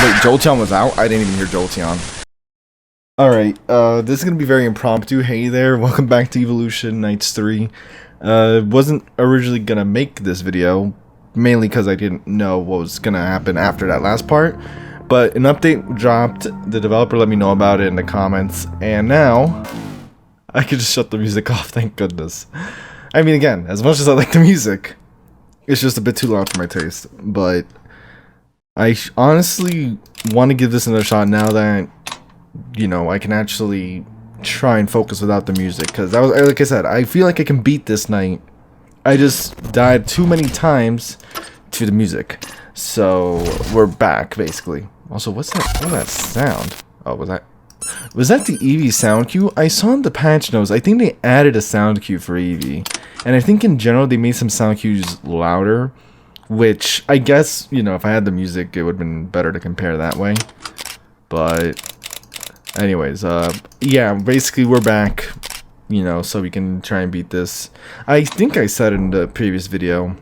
Wait, Jolteon was out? I didn't even hear Jolteon. Alright, this is gonna be very impromptu. Hey there, welcome back to Eeveelution Nights 3. Wasn't originally gonna make this video, mainly because I didn't know what was gonna happen after that last part. But an update dropped, the developer let me know about it in the comments, and now I can just shut the music off, thank goodness. I mean, again, as much as I like the music, it's just a bit too loud for my taste. But I honestly want to give this another shot now that, you know, I can actually try and focus without the music. Because, like I said, I feel like I can beat this night. I just died too many times to the music. So, we're back, basically. Also, what's that sound? Oh, was that the Eevee sound cue? I saw in the patch notes, I think they added a sound cue for Eevee. And I think in general they made some sound cues louder. Which, I guess, you know, if I had the music, it would have been better to compare that way. But, anyways, yeah, basically we're back, you know, so we can try and beat this. I think I said in the previous video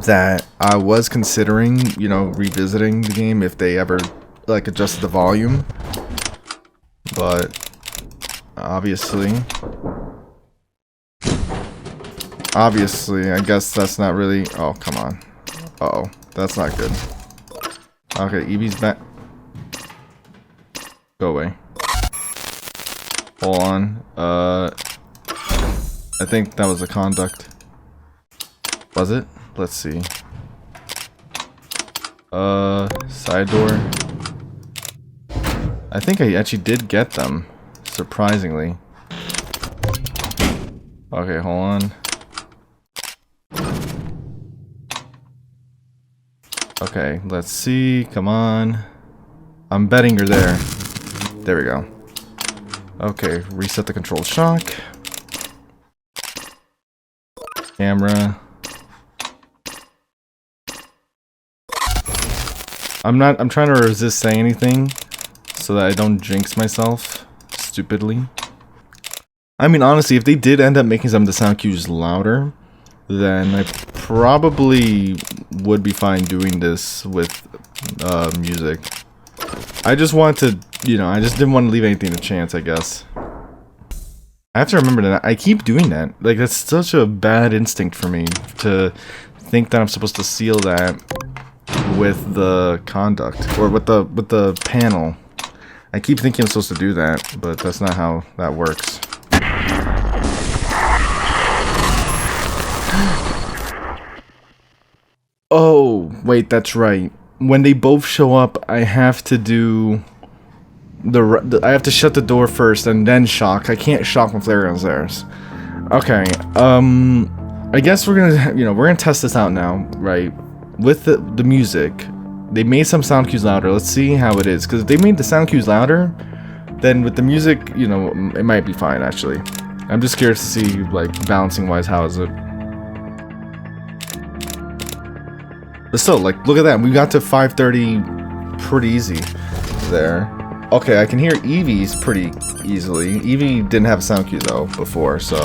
that I was considering, you know, revisiting the game if they ever, like, adjusted the volume. But, obviously, I guess that's not really... Oh, come on. Uh-oh, that's not good. Okay, Eevee's back. Go away. Hold on. I think that was a conduct. Was it? Let's see. Side door. I think I actually did get them, surprisingly. Okay, hold on. Okay, let's see. Come on. I'm betting you're there. There we go. Okay, reset the control shock. Camera. I'm trying to resist saying anything so that I don't jinx myself stupidly. I mean, honestly, if they did end up making some of the sound cues louder, then I probably would be fine doing this with music. I just want to, you know, I just didn't want to leave anything to chance, I guess. I have to remember that I keep doing that. Like, that's such a bad instinct for me to think that I'm supposed to seal that with the conduct or with the panel. I keep thinking I'm supposed to do that, but that's not how that works. Oh, wait, that's right. When they both show up, I have to do I have to shut the door first and then shock. I can't shock when Flareon's there. Okay, I guess we're gonna, you know, we're gonna test this out now, right? With the music, they made some sound cues louder. Let's see how it is, because if they made the sound cues louder, then with the music, you know, it might be fine, actually. I'm just curious to see, like, balancing-wise, how is it? But still, like, look at that. We got to 530 pretty easy there. Okay, I can hear Eevee's pretty easily. Eevee didn't have a sound cue, though, before, so...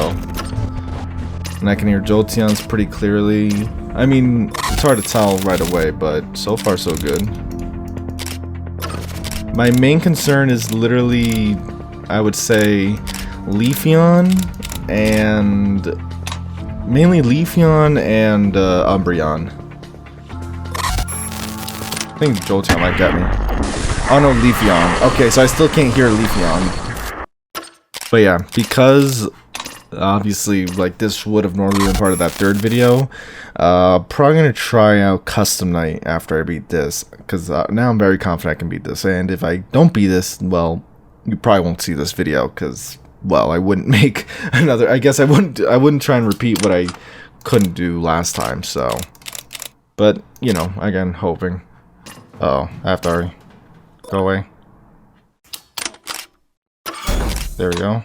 And I can hear Jolteon's pretty clearly. I mean, it's hard to tell right away, but so far so good. My main concern is literally, I would say, Leafeon and... Mainly Leafeon and Umbreon. I think Jolteon might get me. Oh no, Leafeon. Okay, so I still can't hear Leafeon. But yeah, because... obviously, like, this would have normally been part of that third video. Probably gonna try out Custom Night after I beat this, because now I'm very confident I can beat this. And if I don't beat this, well, you probably won't see this video, because, well, I wouldn't make another. I guess I wouldn't try and repeat what I couldn't do last time. So, but you know, again, hoping. Oh, I have to hurry. Go away. There we go.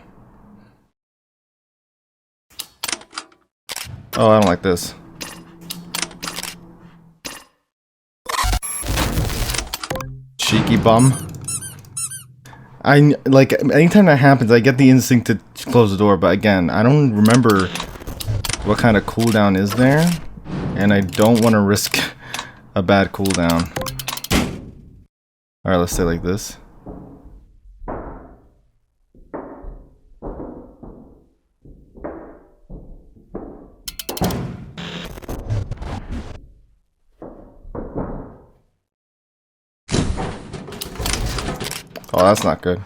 Oh, I don't like this. Cheeky bum. Like, anytime that happens, I get the instinct to close the door, but again, I don't remember what kind of cooldown is there, and I don't want to risk a bad cooldown. Alright, let's stay like this. Oh, that's not good.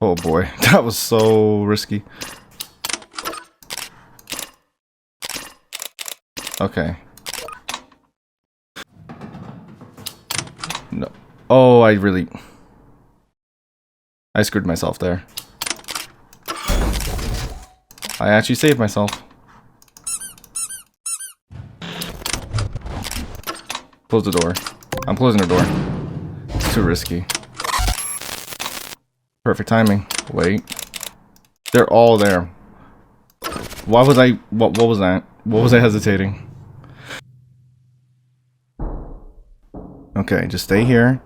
Oh boy, that was so risky. Okay. No. Oh, I screwed myself there. I actually saved myself. Close the door. I'm closing the door. It's too risky. Perfect timing. Wait. They're all there. Why was I... What was that? What was I hesitating? Okay, just stay here.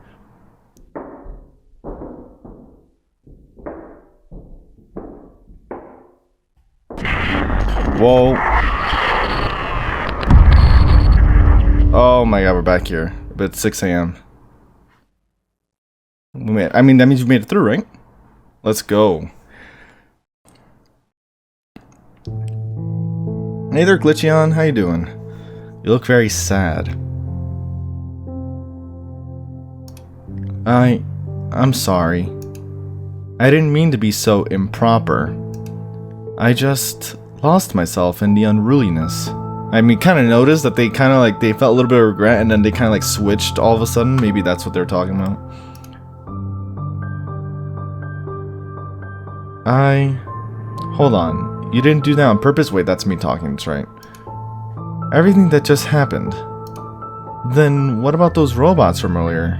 Whoa. Oh my god, we're back here. But it's 6 a.m. I mean, that means you've made it through, right? Let's go. Hey there, Glitchion. How you doing? You look very sad. I'm sorry. I didn't mean to be so improper. I just lost myself in the unruliness. I mean, kind of noticed that they kind of like, they felt a little bit of regret and then they kind of like switched all of a sudden. Maybe that's what they're talking about. Hold on. You didn't do that on purpose? Wait, that's me talking, that's right. Everything that just happened. Then what about those robots from earlier?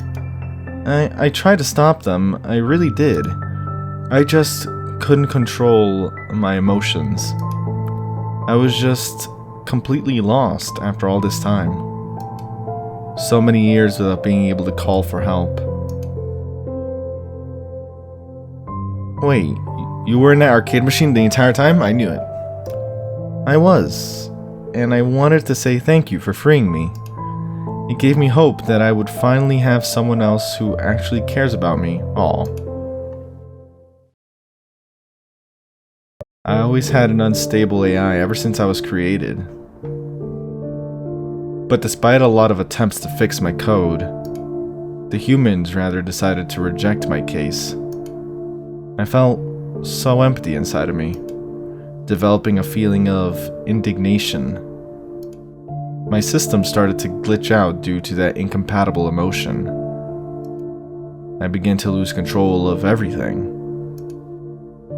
I tried to stop them, I really did. I just couldn't control my emotions. I was just completely lost after all this time. So many years without being able to call for help. Wait, you were in that arcade machine the entire time? I knew it. I was, and I wanted to say thank you for freeing me. It gave me hope that I would finally have someone else who actually cares about me. Aw. I always had an unstable AI ever since I was created. But despite a lot of attempts to fix my code, the humans rather decided to reject my case. I felt so empty inside of me, developing a feeling of indignation. My system started to glitch out due to that incompatible emotion. I began to lose control of everything.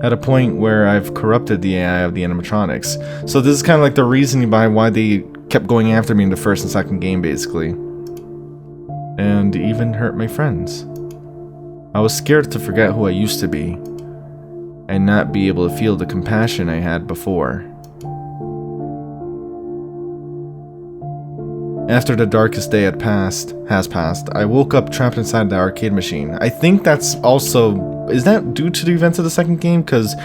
At a point where I've corrupted the AI of the animatronics. So this is kind of like the reasoning behind why they kept going after me in the first and second game, basically. And even hurt my friends. I was scared to forget who I used to be, and not be able to feel the compassion I had before. After the darkest day has passed, I woke up trapped inside the arcade machine. I think that's also... Is that due to the events of the second game? Because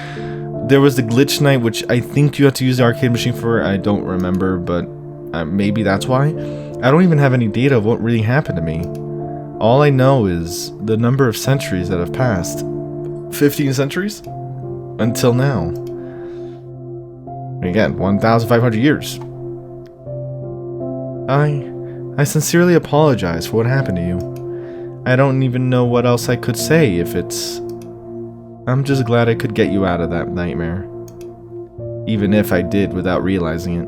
there was the glitch night, which I think you had to use the arcade machine for. I don't remember, but maybe that's why. I don't even have any data of what really happened to me. All I know is the number of centuries that have passed. 15 centuries? Until now. Again, 1,500 years. I sincerely apologize for what happened to you. I don't even know what else I could say if it's... I'm just glad I could get you out of that nightmare. Even if I did without realizing it.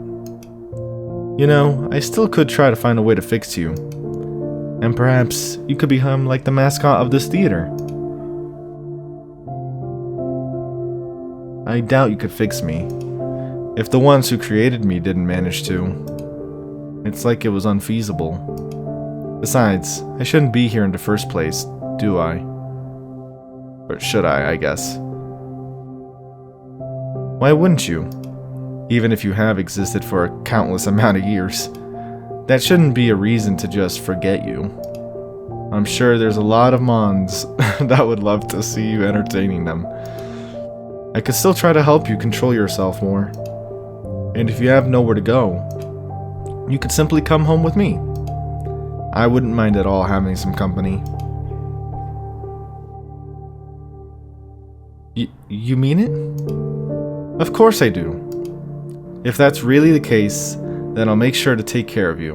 You know, I still could try to find a way to fix you. And perhaps you could become like the mascot of this theater. I doubt you could fix me. If the ones who created me didn't manage to. It's like it was unfeasible. Besides, I shouldn't be here in the first place, do I? Or should I guess. Why wouldn't you? Even if you have existed for a countless amount of years. That shouldn't be a reason to just forget you. I'm sure there's a lot of Mons that would love to see you entertaining them. I could still try to help you control yourself more. And if you have nowhere to go, you could simply come home with me. I wouldn't mind at all having some company. You mean it? Of course I do. If that's really the case, then I'll make sure to take care of you.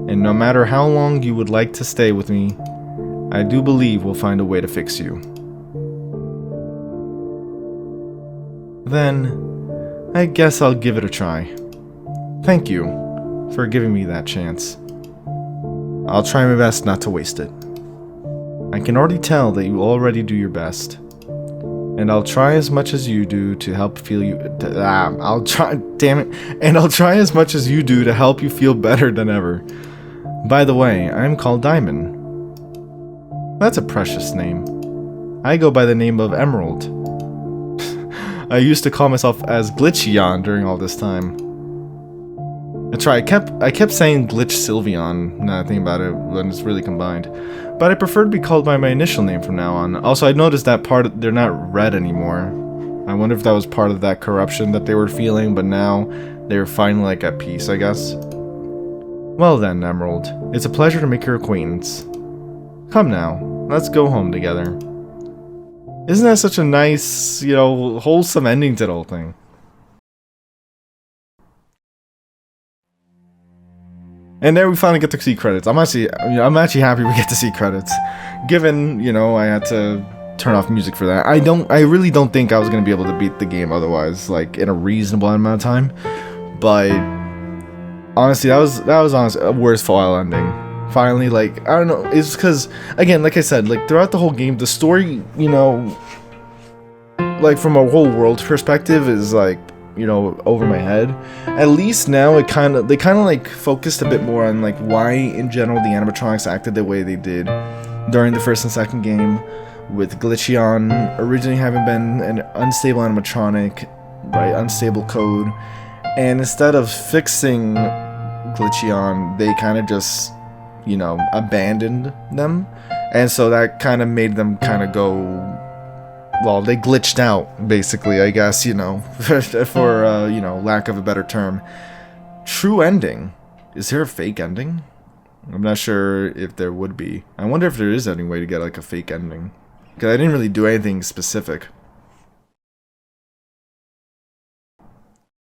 And no matter how long you would like to stay with me, I do believe we'll find a way to fix you. Then, I guess I'll give it a try. Thank you for giving me that chance. I'll try my best not to waste it. I can already tell that you already do your best. And I'll try as much as you do to help feel you. I'll try. Damn it. And I'll try as much as you do to help you feel better than ever. By the way, I'm called Diamond. That's a precious name. I go by the name of Emerald. I used to call myself as Glitchion during all this time. That's right. I kept saying Glitch Sylveon. Now I think about it, when it's really combined. But I prefer to be called by my initial name from now on. Also, I noticed that they're not red anymore. I wonder if that was part of that corruption that they were feeling, but now they're finally like at peace, I guess. Well then, Emerald, it's a pleasure to make your acquaintance. Come now, let's go home together. Isn't that such a nice, wholesome ending to the whole thing? And there we finally get to see credits. I'm actually happy we get to see credits. Given, I had to turn off music for that. I really don't think I was gonna be able to beat the game otherwise, like in a reasonable amount of time. But honestly, that was honestly a worthwhile ending. Finally, like, I don't know, it's because, again, like I said, like throughout the whole game, the story, like from a whole world perspective is like, over my head. At least now they kind of like focused a bit more on like why in general the animatronics acted the way they did during the first and second game, with Glitchion originally having been an unstable animatronic, right, unstable code, and instead of fixing Glitchion, they kind of just, abandoned them, and so that kind of made them kind of go, well, they glitched out, basically, I guess, for lack of a better term. True ending. Is there a fake ending? I'm not sure if there would be. I wonder if there is any way to get, like, a fake ending. Because I didn't really do anything specific.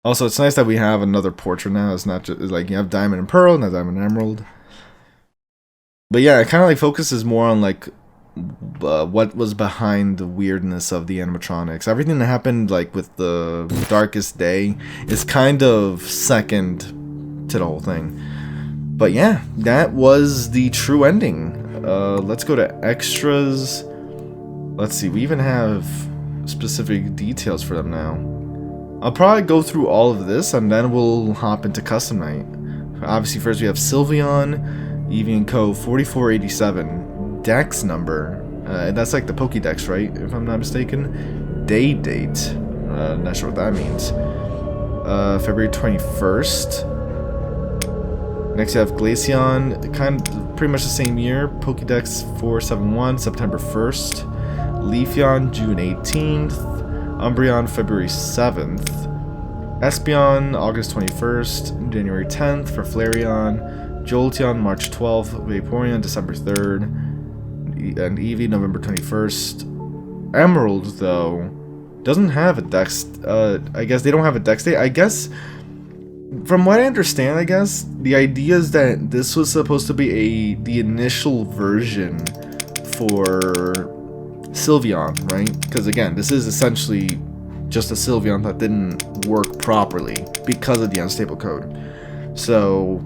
Also, it's nice that we have another portrait now. It's not just, like, you have Diamond and Pearl, now Diamond and Emerald. But yeah, it kind of, like, focuses more on, like, what was behind the weirdness of the animatronics. Everything that happened, like, with the Darkest Day is kind of second to the whole thing. But yeah, that was the true ending. Let's go to extras. Let's see, we even have specific details for them now. I'll probably go through all of this and then we'll hop into Custom Night. Obviously, first we have Sylveon, Eevee Co. 4487. Dex number, that's like the Pokédex, right? If I'm not mistaken. Date. Not sure what that means. February 21st. Next you have Glaceon, pretty much the same year. Pokédex 471, September 1st. Leafeon, June 18th. Umbreon, February 7th. Espeon, August 21st. January 10th for Flareon. Jolteon, March 12th. Vaporeon, December 3rd. And Eevee, November 21st. Emerald, though, doesn't have a dex. I guess they don't have a dex date. I guess, from what I understand, the idea is that this was supposed to be the initial version for Sylveon, right? Because again, this is essentially just a Sylveon that didn't work properly because of the unstable code. So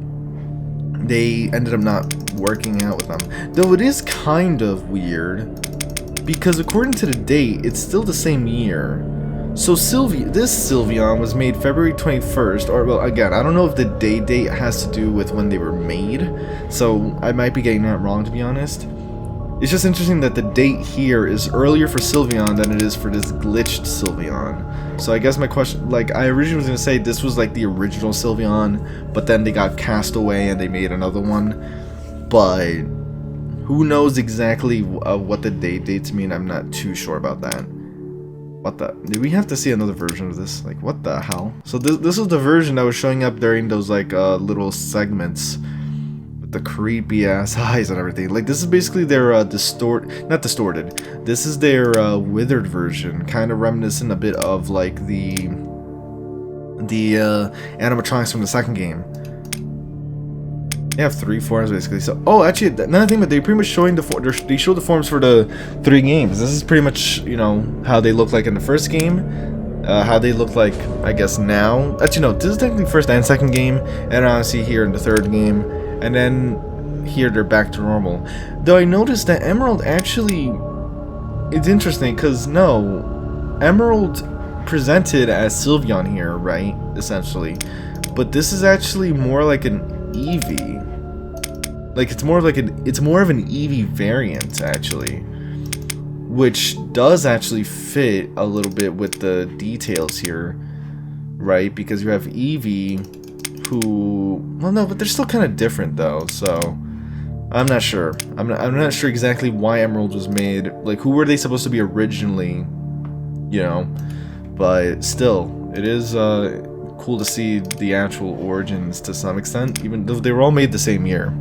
they ended up not working out with them. Though it is kind of weird, because according to the date, it's still the same year. So this Sylveon was made February 21st, or well, again, I don't know if the date has to do with when they were made, so I might be getting that wrong, to be honest. It's just interesting that the date here is earlier for Sylveon than it is for this glitched Sylveon. So I guess my question, like, I originally was going to say this was like the original Sylveon, but then they got cast away and they made another one. But who knows exactly what the dates mean? I'm not too sure about that. What the? Did we have to see another version of this? Like, what the hell? So this was the version that was showing up during those, like, little segments with the creepy ass eyes and everything. Like, this is basically their, not distorted. This is their, withered version. Kind of reminiscent a bit of, like, the animatronics from the second game. They have 3 forms basically. So, oh, actually, another thing, but they pretty much showing they show the forms for the 3 games. This is pretty much, you know, how they look like in the first game, how they look like, I guess, now. Actually, no, this is technically first and second game, and honestly here in the 3rd game, and then here they're back to normal. Though I noticed that Emerald actually, it's interesting because no, Emerald presented as Sylveon here, right? Essentially, but this is actually more like an Eevee. Like, it's more of an Eevee variant, actually, which does actually fit a little bit with the details here, right? Because you have Eevee, who, well, no, but they're still kind of different though. So I'm not sure. I'm not sure exactly why Emerald was made. Like, who were they supposed to be originally? You know, but still, it is cool to see the actual origins to some extent, even though they were all made the same year.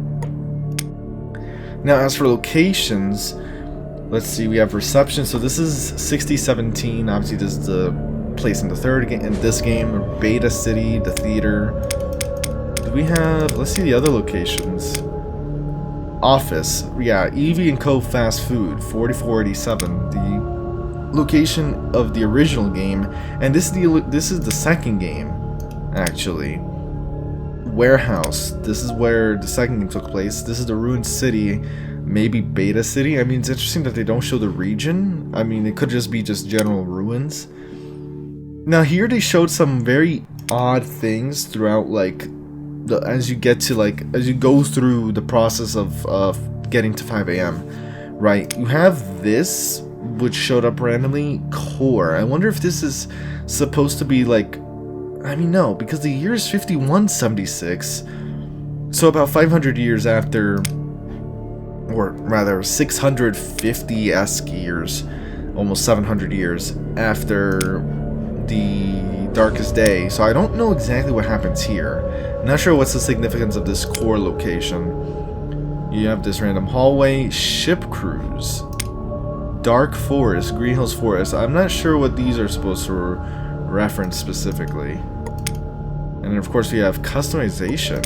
Now, as for locations, let's see, we have reception. So this is 6017. Obviously, this is the place in the 3rd game, in this game. Beta City, the theater. Do we have? Let's see the other locations. Office, yeah, Eevee and Co. Fast Food, 4487. The location of the original game, and this is the second game, actually. Warehouse, this is where the second game took place. This is the ruined city, maybe Beta City. I mean, it's interesting that they don't show the region. I mean, it could just be general ruins. Now here they showed some very odd things throughout, like, as you go through the process of getting to 5 AM, right? You have this, which showed up randomly, core. I wonder if this is supposed to be like, I mean, no, because the year is 5176, so about 500 years after, or rather 650-esque years, almost 700 years after the Darkest Day. So I don't know exactly what happens here. I'm not sure what's the significance of this core location. You have this random hallway, ship cruise, Dark Forest, Green Hills Forest. I'm not sure what these are supposed to reference specifically. And then of course we have customization.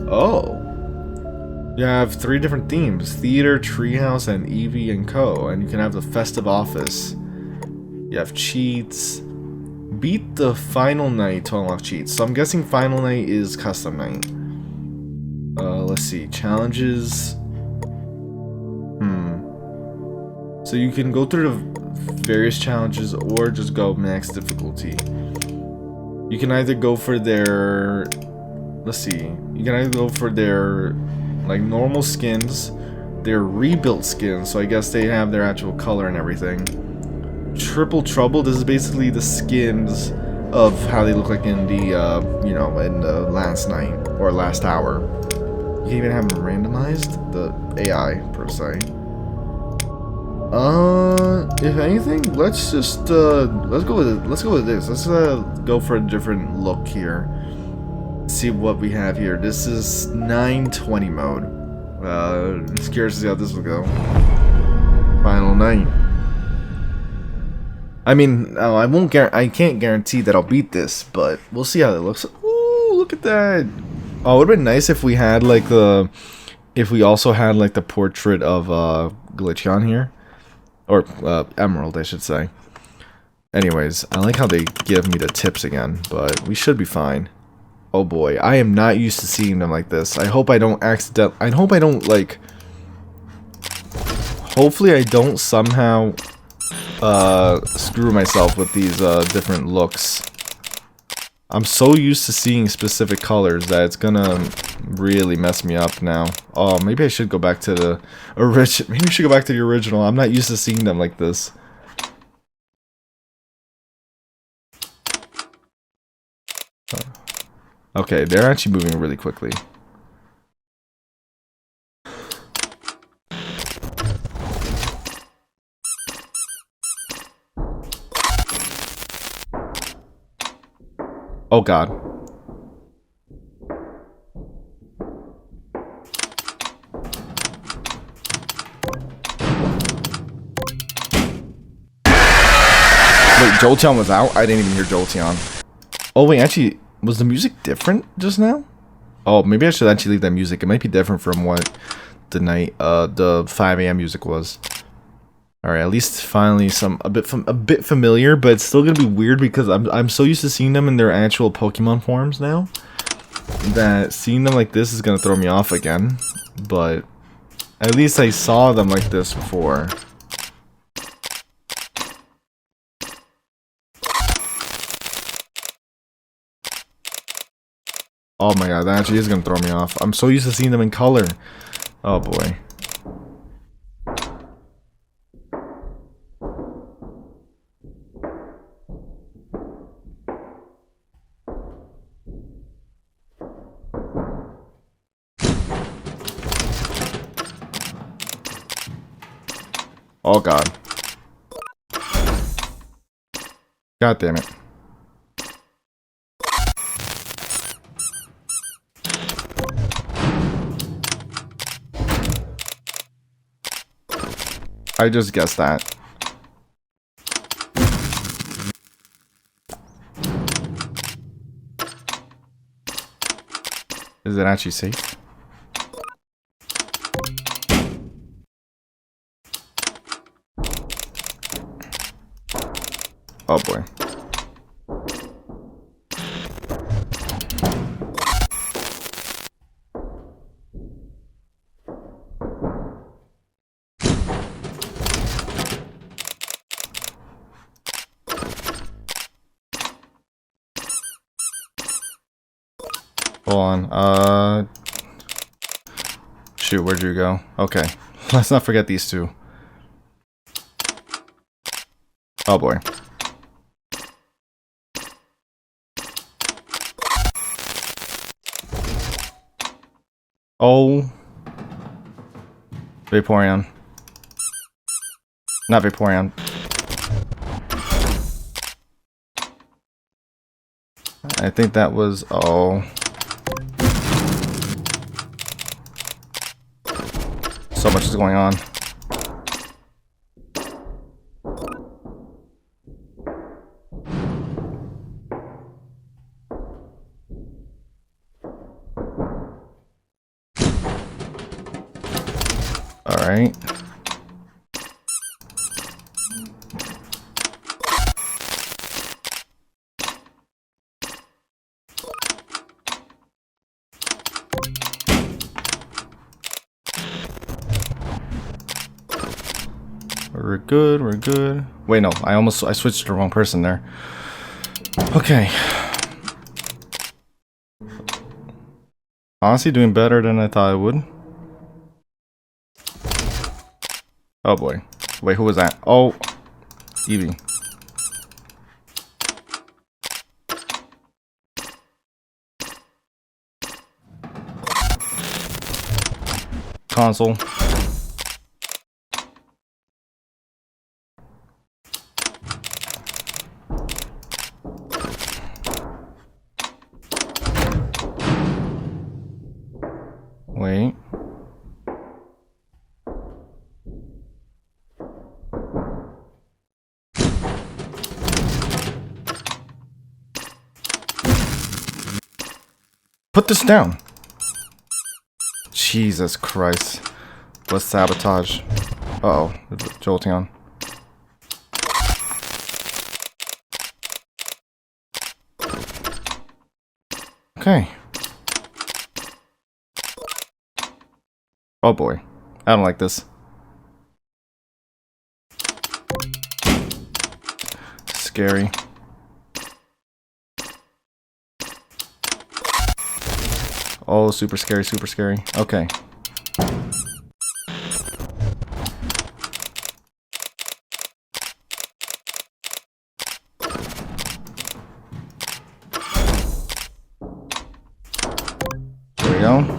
Oh. You have 3 different themes: theater, treehouse, and Eevee and Co. And you can have the festive office. You have cheats. Beat the final night to unlock cheats. So I'm guessing final night is custom night. Let's see. Challenges. So you can go through the various challenges or just go max difficulty. You can either go for their, let's see, you can either go for their, like, normal skins, their rebuilt skins, so I guess they have their actual color and everything. Triple Trouble, this is basically the skins of how they look like in the, you know, in the last night, or last hour. You can even have them randomized, the AI, per se. If anything, let's just, let's go with it. Let's go with this. Let's, go for a different look here. Let's see what we have here. This is 920 mode. I'm curious to see how this will go. Final night. I mean, no, I can't guarantee that I'll beat this, but we'll see how it looks. Ooh, look at that. Oh, it would have been nice if we had, like, if we also had, like, the portrait of, Glaceon here. Or, Emerald, I should say. Anyways, I like how they give me the tips again, but we should be fine. Oh boy, I am not used to seeing them like this. I hope I don't like... Hopefully I don't somehow, screw myself with these, different looks. I'm so used to seeing specific colors that it's gonna really mess me up now. Oh, maybe I should go back to the original. Maybe I should go back to the original. I'm not used to seeing them like this. Okay, they're actually moving really quickly. Oh god. Wait, Jolteon was out? I didn't even hear Jolteon. Oh wait, actually, was the music different just now? Oh, maybe I should actually leave that music. It might be different from what the 5 a.m. music was. Alright, at least finally a bit familiar, but it's still gonna be weird because I'm so used to seeing them in their actual Pokemon forms now that seeing them like this is gonna throw me off again. But at least I saw them like this before. Oh my god, that actually is gonna throw me off. I'm so used to seeing them in color. Oh boy. Oh god. God damn it. I just guessed that. Is it actually safe? Oh boy. Hold on, shoot, where'd you go? Okay, let's not forget these two. Oh boy. Oh. Vaporeon. Not Vaporeon. I think that was... oh. So much is going on. Alright. We're good, we're good. Wait, no, I switched to the wrong person there. Okay. Honestly, doing better than I thought I would. Oh boy. Wait, who was that? Oh, Eevee. Console. Wait. Put this down. Jesus Christ. Let's sabotage. Uh-oh. Jolteon. Okay. Oh boy. I don't like this. Scary. Oh, super scary, super scary. Okay. There we go.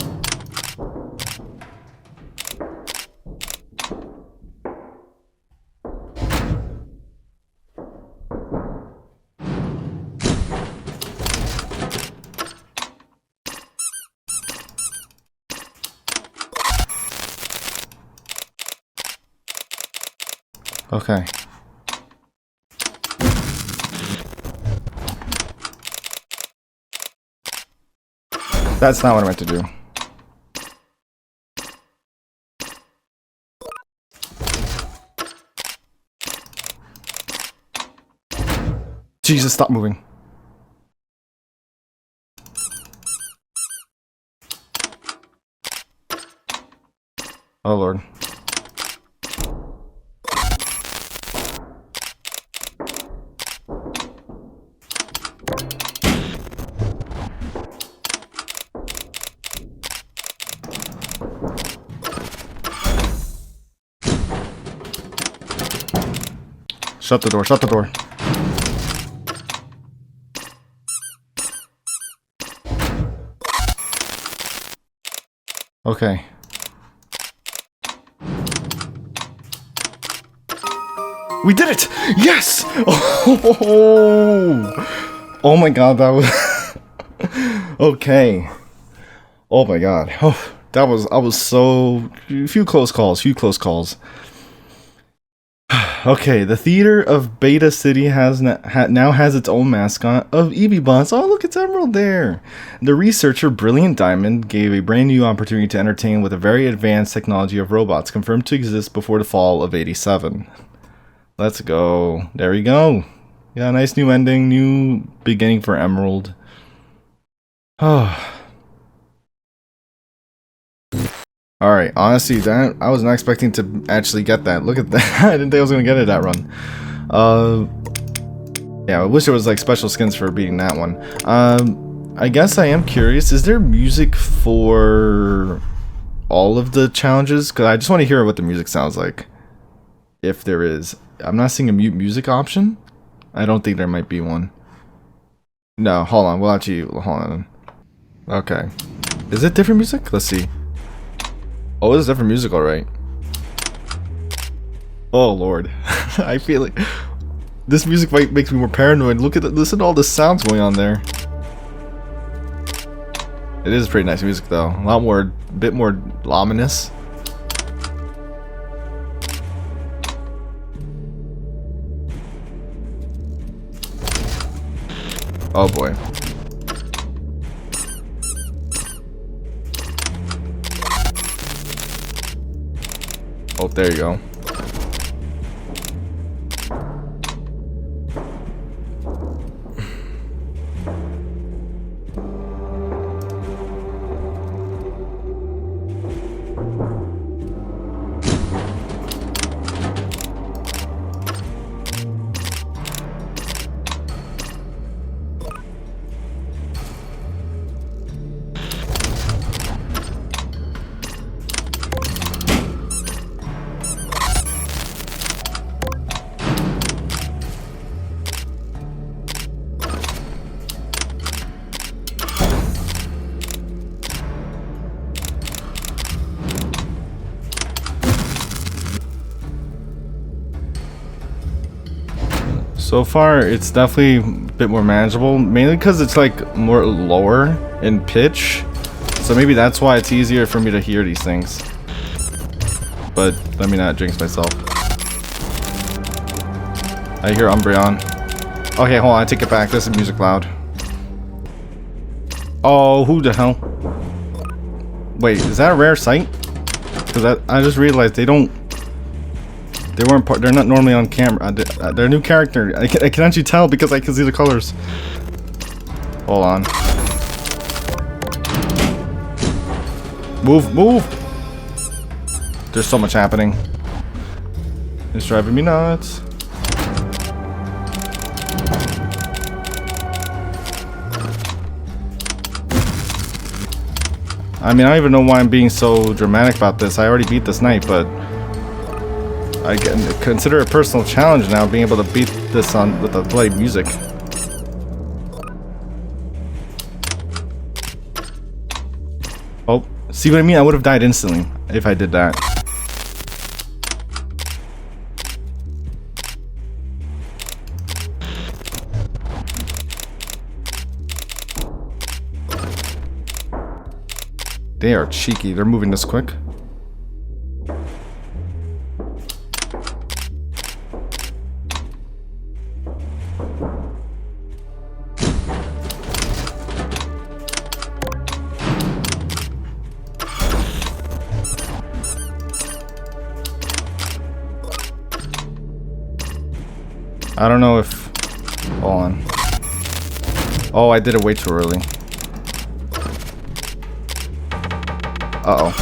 Okay. That's not what I meant to do. Jesus, stop moving. Oh, Lord. Shut the door, shut the door. Okay. We did it! Yes! Oh, oh my god, that was... Okay. Oh my god. Oh, that was... I was so... Few close calls, few close calls. Okay, the theater of Beta City has now has its own mascot of Eeveebots. Oh, look, it's Emerald there. The researcher Brilliant Diamond gave a brand new opportunity to entertain with a very advanced technology of robots confirmed to exist before the fall of 87. Let's go. There we go. Yeah, nice new ending, new beginning for Emerald. Oh. Alright, honestly, that I was not expecting to actually get that. Look at that. I didn't think I was gonna get it that run. Yeah, I wish there was like special skins for beating that one. I guess I am curious, is there music for all of the challenges? Because I just want to hear what the music sounds like. If there is. I'm not seeing a mute music option. I don't think there might be one. No, hold on, we'll actually, hold on. Okay. Is it different music? Let's see. Oh, it's different music, alright. Oh lord. I feel like this music makes me more paranoid. Look at it, listen to all the sounds going on there. It is pretty nice music though. A bit more ominous. Oh boy. Oh, there you go. So far, it's definitely a bit more manageable, mainly because it's like more lower in pitch. So maybe that's why it's easier for me to hear these things. But let me not jinx myself. I hear Umbreon. Okay, hold on, I take it back. This is music loud. Oh, who the hell? Wait, is that a rare sight? Because I just realized they weren't they're not normally on camera. They're a new character. I can actually tell because I can see the colors. Hold on. Move, move! There's so much happening. It's driving me nuts. I mean, I don't even know why I'm being so dramatic about this. I already beat this night, but I can consider it a personal challenge now, being able to beat this with the bloody music. Oh, see what I mean? I would have died instantly if I did that. They are cheeky. They're moving this quick. I don't know if... Hold on. Oh, I did it way too early. Uh-oh.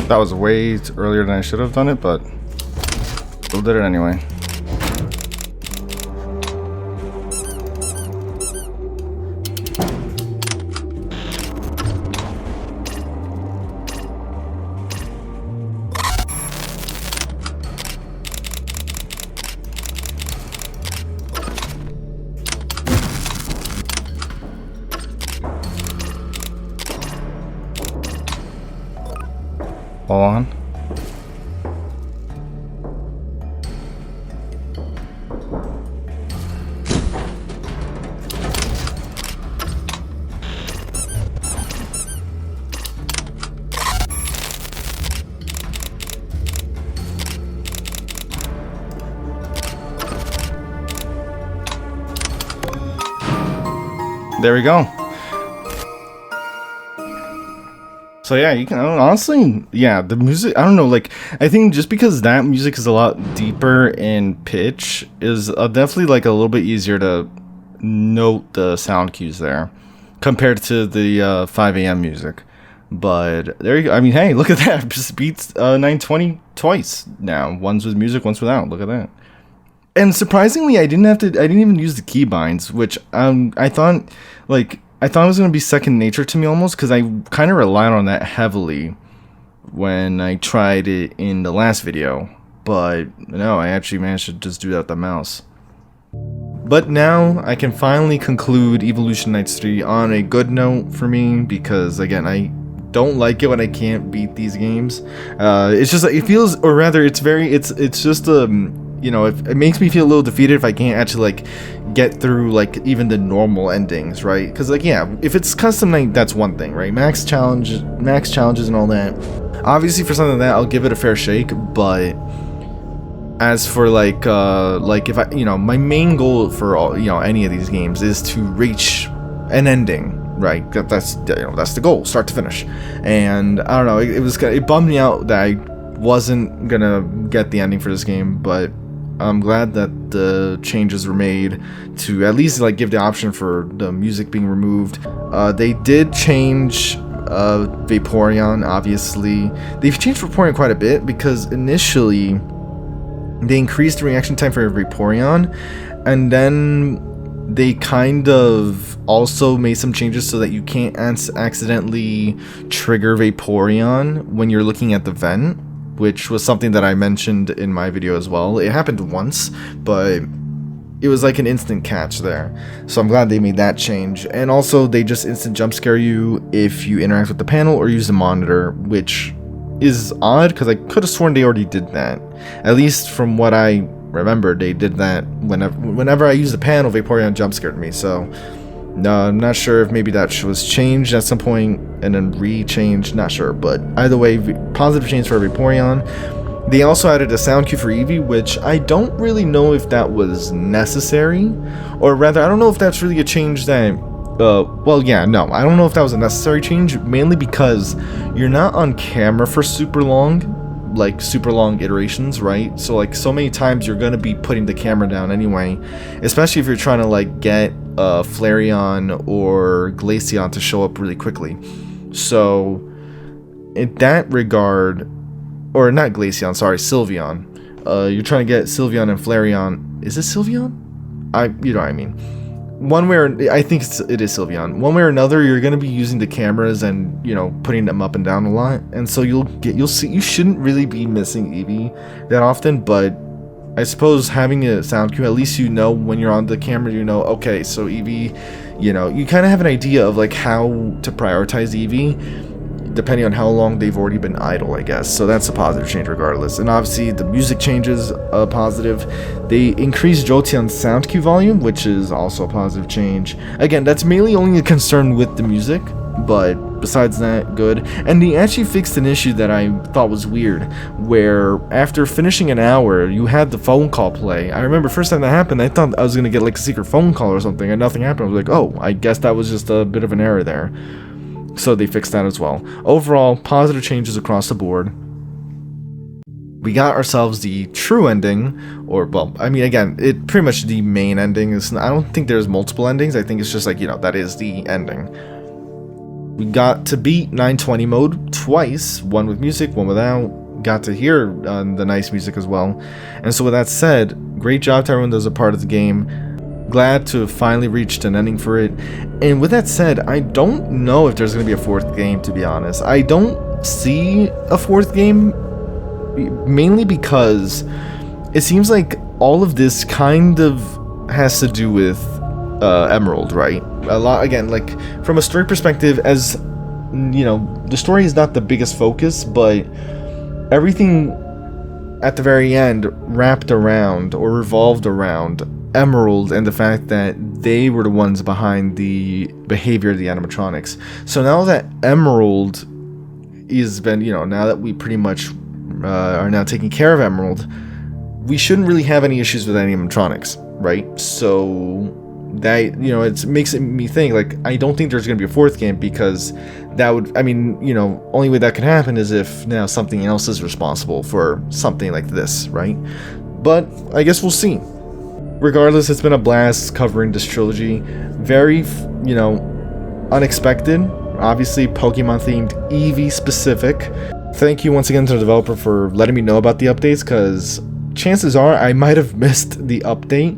That was way earlier than I should have done it, but still did it anyway. Hold on. There we go. So yeah, you can honestly, yeah, the music, I don't know, like, I think just because that music is a lot deeper in pitch is definitely like a little bit easier to note the sound cues there compared to the 5 a.m. music. But there you go. I mean, hey, look at that. Just beats 920 twice now. One's with music, one's without. Look at that. And surprisingly, I didn't even use the keybinds, which I thought it was going to be second nature to me almost, because I kind of relied on that heavily when I tried it in the last video. But no, I actually managed to just do that with the mouse. But now I can finally conclude Eeveelution Nights 3 on a good note for me, because again, I don't like it when I can't beat these games. It's just, it feels, or rather, it's just you know, it makes me feel a little defeated if I can't actually like get through like even the normal endings, right? Because like, yeah, if it's custom night, that's one thing, right? Max challenges and all that. Obviously, for something like that, I'll give it a fair shake. But as for like if I, you know, my main goal for all, you know, any of these games is to reach an ending, right? That's, you know, that's the goal, start to finish. And I don't know, it bummed me out that I wasn't gonna get the ending for this game, but I'm glad that the changes were made to at least like give the option for the music being removed. They did change Vaporeon, obviously. They've changed Vaporeon quite a bit, because initially they increased the reaction time for Vaporeon, and then they kind of also made some changes so that you can't accidentally trigger Vaporeon when you're looking at the vent, which was something that I mentioned in my video as well. It happened once, but it was like an instant catch there. So I'm glad they made that change. And also, they just instant jump scare you if you interact with the panel or use the monitor, which is odd, because I could have sworn they already did that. At least from what I remember, they did that whenever I used the panel, Vaporeon jump scared me. So no, I'm not sure if maybe that was changed at some point and then re-changed, not sure. But either way, positive change for Vaporeon. They also added a sound cue for Eevee, which I don't really know if that was necessary, or rather, I don't know if that's really a change that, well, yeah, no, I don't know if that was a necessary change, mainly because you're not on camera for super long, like super long iterations, right? So like, so many times you're gonna be putting the camera down anyway, especially if you're trying to like get Flareon or Glaceon to show up really quickly. So in that regard, or not Glaceon, sorry, Sylveon, you're trying to get Sylveon and Flareon. Is it Sylveon? You know what I mean. One way or, I think it is Sylveon. One way or another, you're going to be using the cameras and, you know, putting them up and down a lot, and so you'll see, you shouldn't really be missing Eevee that often. But I suppose having a sound cue, at least you know when you're on the camera, you know, okay, so Eevee, you know, you kind of have an idea of like how to prioritize Eevee depending on how long they've already been idle, I guess. So that's a positive change regardless. And obviously the music changes a positive. They increased Jolteon's sound cue volume, which is also a positive change. Again, that's mainly only a concern with the music, but besides that, good. And they actually fixed an issue that I thought was weird, where after finishing an hour, you had the phone call play. I remember first time that happened, I thought I was gonna get like a secret phone call or something, and nothing happened. I was like, oh, I guess that was just a bit of an error there. So they fixed that as well. Overall, positive changes across the board. We got ourselves the true ending, or, well, I mean, again, it pretty much the main ending. I don't think there's multiple endings. I think it's just like, you know, that is the ending. We got to beat 920 mode twice, one with music, one without. Got to hear the nice music as well. And so with that said, great job to everyone that was a part of the game. Glad to have finally reached an ending for it. And with that said, I don't know if there's going to be a fourth game, to be honest. I don't see a fourth game, mainly because it seems like all of this kind of has to do with Emerald, right? A lot, again, like from a story perspective, as you know, the story is not the biggest focus, but everything at the very end wrapped around or revolved around Emerald and the fact that they were the ones behind the behavior of the animatronics. So now that Emerald has been, you know, now that we pretty much are now taking care of Emerald, we shouldn't really have any issues with animatronics, right? So that, you know, it makes me think, like, I don't think there's going to be a fourth game, because that would, I mean, you know, only way that can happen is if now something else is responsible for something like this, right? But I guess we'll see. Regardless, it's been a blast covering this trilogy. Very, you know, unexpected. Obviously, Pokemon themed, Eevee specific. Thank you once again to the developer for letting me know about the updates, because chances are I might have missed the update.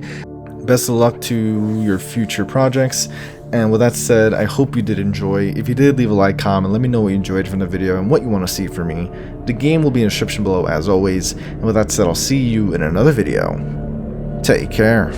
Best of luck to your future projects. And with that said, I hope you did enjoy. If you did, leave a like, comment, let me know what you enjoyed from the video and what you want to see from me. The game will be in the description below as always. And with that said, I'll see you in another video. Take care.